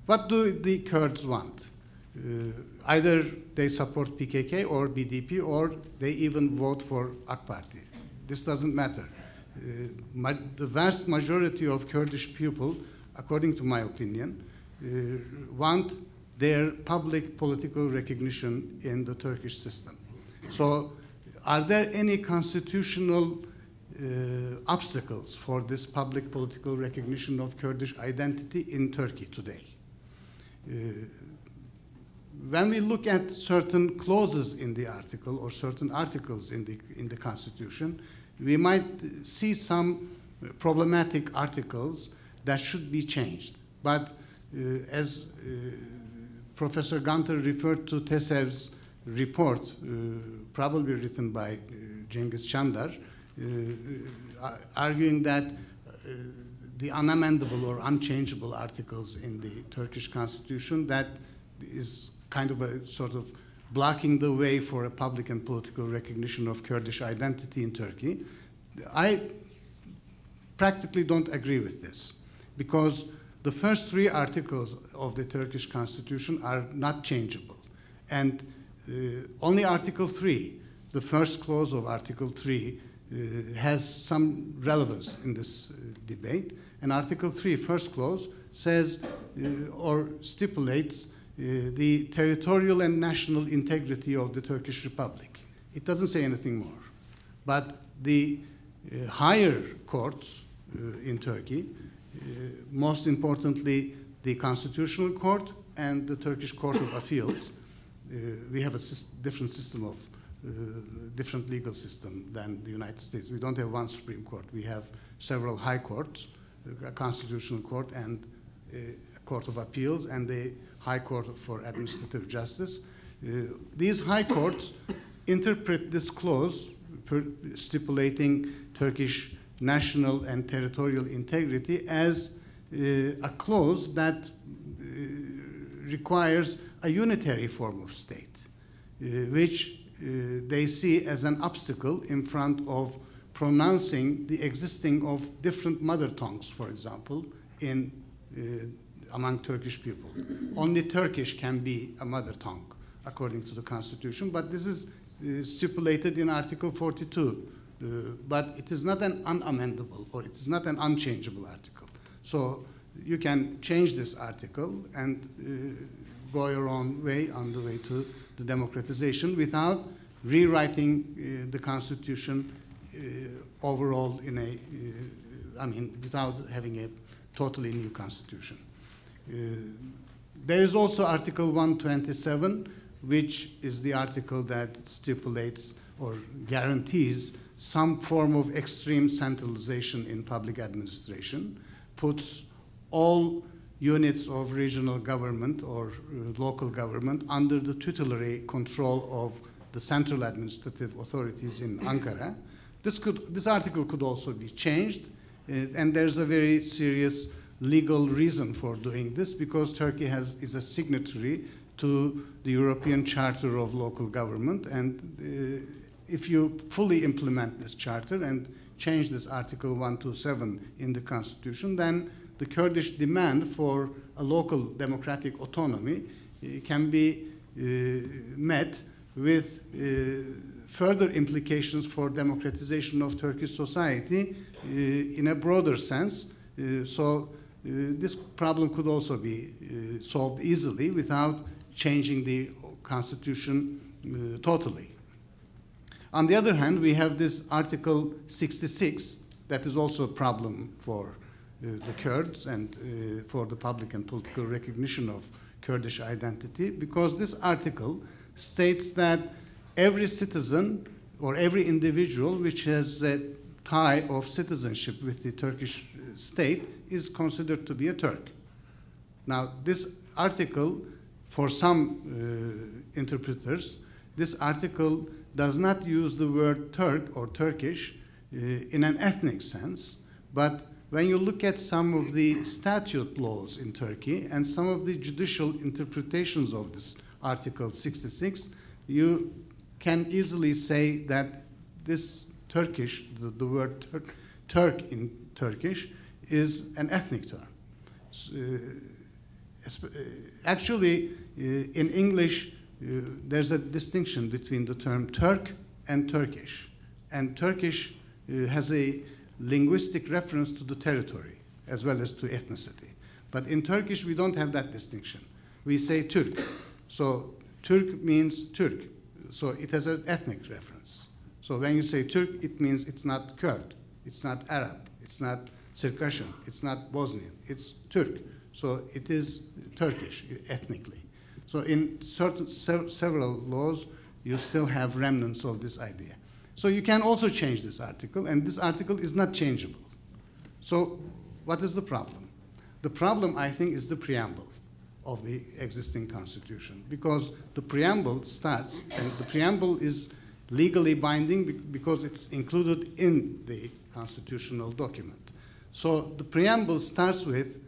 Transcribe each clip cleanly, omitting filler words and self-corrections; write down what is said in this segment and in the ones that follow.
What do the Kurds want? Either they support PKK or BDP, or they even vote for AK Party. This doesn't matter. The vast majority of Kurdish people, according to my opinion, want their public political recognition in the Turkish system. So are there any constitutional obstacles for this public political recognition of Kurdish identity in Turkey today? When we look at certain clauses in the article or certain articles in the Constitution, we might see some problematic articles that should be changed. But as Professor Gunter referred to Tesev's report, probably written by Cengiz Çandar, arguing that the unamendable or unchangeable articles in the Turkish Constitution, that is kind of a sort of blocking the way for a public and political recognition of Kurdish identity in Turkey. I practically don't agree with this, because the first three articles of the Turkish Constitution are not changeable. And only Article 3, the first clause of Article 3, has some relevance in this debate. And Article 3, first clause, says or stipulates the territorial and national integrity of the Turkish Republic. It doesn't say anything more. But the higher courts in Turkey, most importantly the Constitutional Court and the Turkish Court of Appeals, we have a different system of different legal system than the United States. We don't have one Supreme Court. We have several high courts, a Constitutional Court and a Court of Appeals and the High Court for Administrative Justice. These high courts interpret this clause stipulating Turkish national and territorial integrity as a clause that requires a unitary form of state, which they see as an obstacle in front of pronouncing the existing of different mother tongues, for example, in among Turkish people. Only Turkish can be a mother tongue, according to the Constitution, but this is stipulated in Article 42. But it is not an unamendable, or it is not an unchangeable article. So you can change this article and go your own way on the way to the democratization without rewriting the Constitution overall in a, without having a totally new Constitution. There is also Article 127, which is the article that stipulates or guarantees some form of extreme centralization in public administration, puts all units of regional government or local government under the tutelary control of the central administrative authorities in Ankara. This article could also be changed, and there's a very serious legal reason for doing this, because Turkey is a signatory to the European Charter of Local Government, and if you fully implement this charter and change this Article 127 in the Constitution, then the Kurdish demand for a local democratic autonomy can be met with further implications for democratization of Turkish society in a broader sense. So this problem could also be solved easily without changing the Constitution totally. On the other hand, we have this Article 66 that is also a problem for the Kurds and for the public and political recognition of Kurdish identity, because this article states that every citizen or every individual which has a tie of citizenship with the Turkish state is considered to be a Turk. Now, this article, for some interpreters, this article does not use the word Turk or Turkish in an ethnic sense, but when you look at some of the statute laws in Turkey and some of the judicial interpretations of this Article 66, you can easily say that this Turkish, the word Turk in Turkish, is an ethnic term. Actually, in English, there's a distinction between the term Turk and Turkish. And Turkish has a linguistic reference to the territory as well as to ethnicity. But in Turkish, we don't have that distinction. We say Türk. So Türk means Turk. So it has an ethnic reference. So when you say Turk, it means it's not Kurd, it's not Arab, it's not Circassian, it's not Bosnian, it's Turk. So it is Turkish ethnically. So in several laws, you still have remnants of this idea. So you can also change this article, and this article is not changeable. So what is the problem? The problem, I think, is the preamble of the existing constitution, because the preamble starts, and the preamble is legally binding because it's included in the constitutional document. So the preamble starts with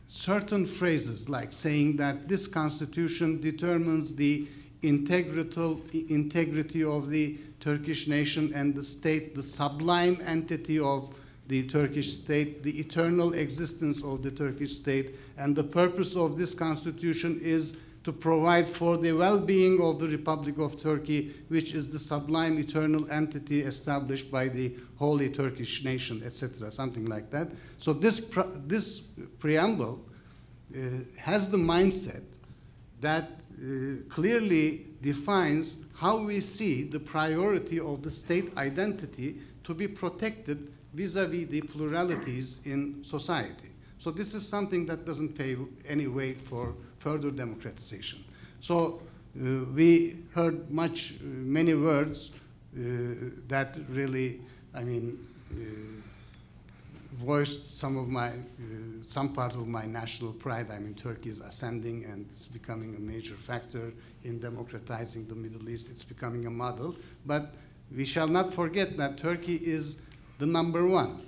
certain phrases like saying that this constitution determines the integrity of the Turkish nation and the state, the sublime entity of the Turkish state, the eternal existence of the Turkish state, and the purpose of this constitution is to provide for the well-being of the Republic of Turkey, which is the sublime eternal entity established by the holy Turkish nation, etc., something like that. So this preamble has the mindset that clearly defines how we see the priority of the state identity to be protected vis-à-vis the pluralities in society. So this is something that doesn't pave any way for further democratization. So we heard many words that really, voiced some part of my national pride. I mean, Turkey is ascending and it's becoming a major factor in democratizing the Middle East. It's becoming a model. But we shall not forget that Turkey is the #1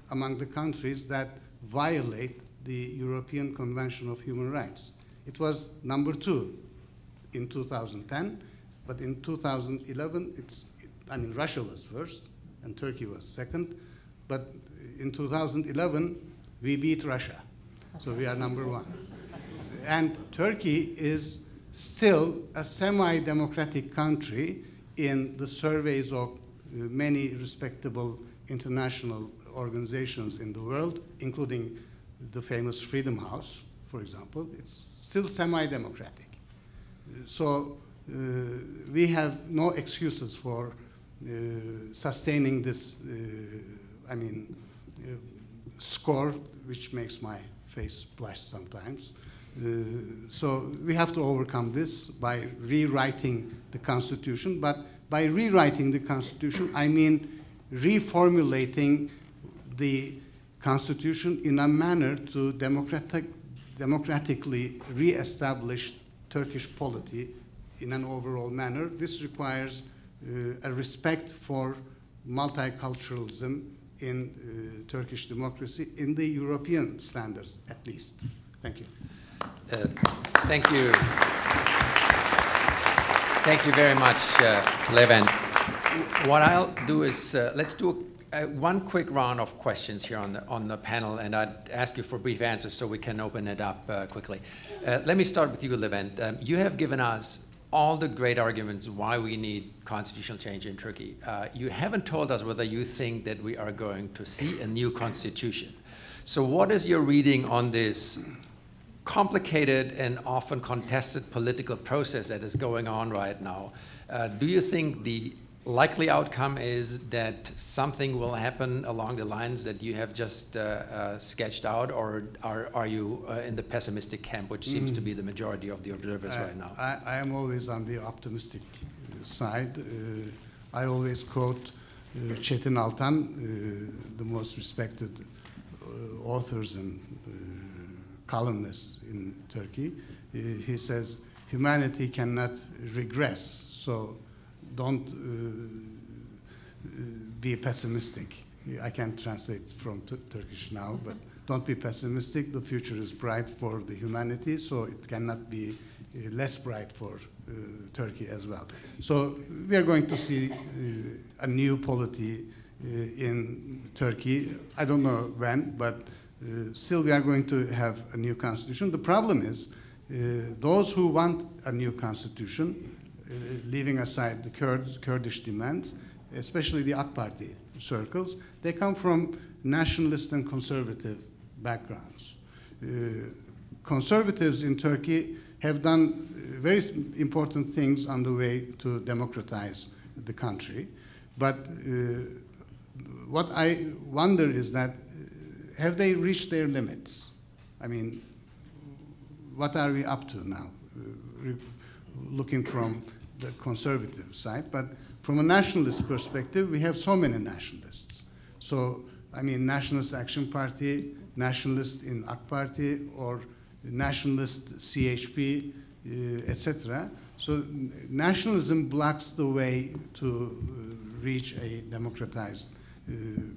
among the countries that violate the European Convention of Human Rights. It was #2 in 2010, but in 2011, Russia was first and Turkey was second, but in 2011, we beat Russia, so we are #1. And Turkey is still a semi-democratic country in the surveys of many respectable international organizations in the world, including the famous Freedom House, for example. It's still semi-democratic. So we have no excuses for sustaining this, score, which makes my face blush sometimes. So we have to overcome this by rewriting the Constitution. But by rewriting the Constitution, I mean reformulating the Constitution in a manner to democratically re-establish Turkish polity in an overall manner. This requires a respect for multiculturalism in Turkish democracy, in the European standards, at least. Thank you. Thank you. Thank you very much, Levent. What I'll do is let's do one quick round of questions here on the panel, and I'd ask you for brief answers so we can open it up quickly. Let me start with you, Levent. You have given us all the great arguments why we need constitutional change in Turkey. You haven't told us whether you think that we are going to see a new constitution. So what is your reading on this complicated and often contested political process that is going on right now? Do you think the likely outcome is that something will happen along the lines that you have just sketched out, or are you in the pessimistic camp, which seems to be the majority of the observers right now? I am always on the optimistic side. I always quote Çetin Altan, the most respected authors and columnists in Turkey. He says, humanity cannot regress, so don't be pessimistic. I can't translate from Turkish now, but don't be pessimistic. The future is bright for the humanity, so it cannot be less bright for Turkey as well. So we are going to see a new polity in Turkey. I don't know when, but Still, we are going to have a new constitution. The problem is those who want a new constitution, leaving aside the Kurdish demands, especially the AK Party circles, they come from nationalist and conservative backgrounds. Conservatives in Turkey have done very important things on the way to democratize the country. But what I wonder is that, have they reached their limits? I mean, what are we up to now? Looking from the conservative side, but from a nationalist perspective, we have so many nationalists. So, I mean, Nationalist Action Party, nationalist in AK Party, or nationalist CHP, etc. So nationalism blocks the way to reach a democratized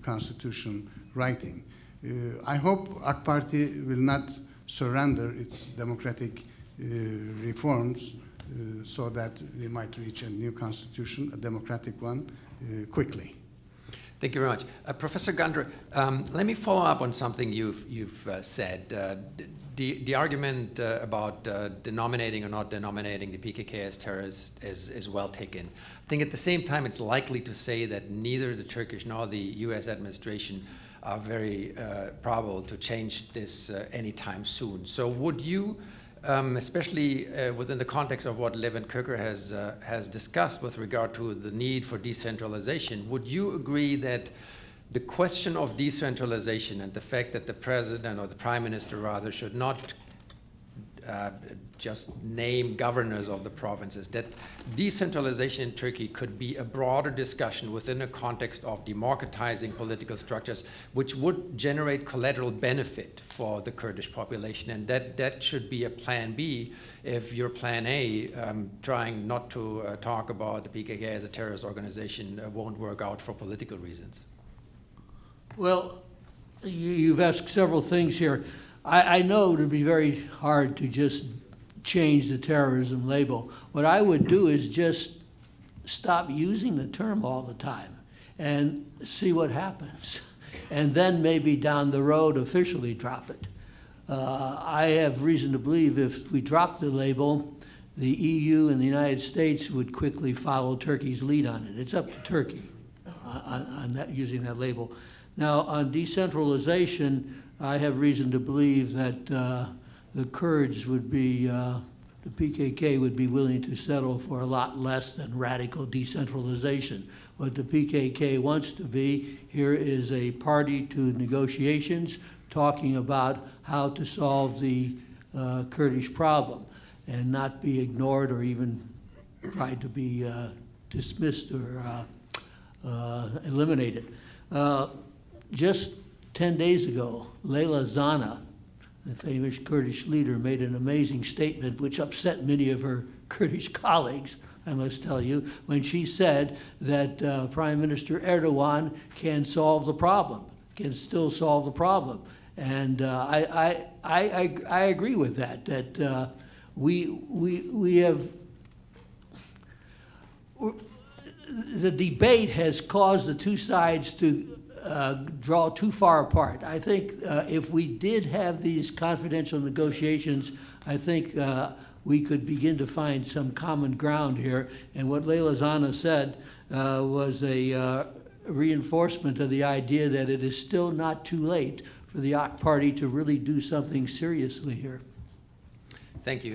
constitution writing. I hope AK Party will not surrender its democratic reforms so that we might reach a new constitution, a democratic one, quickly. Thank you very much. Professor Gundry, let me follow up on something you've said. The argument about denominating or not denominating the PKK as terrorist is well taken. I think at the same time it's likely to say that neither the Turkish nor the US administration are very probable to change this anytime soon. So would you, especially within the context of what Levent Köker has discussed with regard to the need for decentralization, would you agree that the question of decentralization and the fact that the president or the prime minister rather should not just name governors of the provinces, that decentralization in Turkey could be a broader discussion within a context of democratizing political structures, which would generate collateral benefit for the Kurdish population, and that should be a plan B if your plan A, trying not to talk about the PKK as a terrorist organization, won't work out for political reasons? Well, you've asked several things here. I know it would be very hard to just change the terrorism label. What I would do is just stop using the term all the time and see what happens. And then maybe down the road officially drop it. I have reason to believe if we drop the label, the EU and the United States would quickly follow Turkey's lead on it. It's up to Turkey on that, using that label. Now, on decentralization, I have reason to believe that the Kurds would be, the PKK would be willing to settle for a lot less than radical decentralization. What the PKK wants to be here is a party to negotiations, talking about how to solve the Kurdish problem and not be ignored or even tried to be dismissed or eliminated. Just 10 days ago, Leyla Zana, the famous Kurdish leader, made an amazing statement which upset many of her Kurdish colleagues, I must tell you, when she said that Prime Minister Erdogan can solve the problem, can still solve the problem. And I agree with that, that we have, the debate has caused the two sides to draw too far apart. I think if we did have these confidential negotiations, I think we could begin to find some common ground here. And what Leyla Zana said was a reinforcement of the idea that it is still not too late for the AK Party to really do something seriously here. Thank you.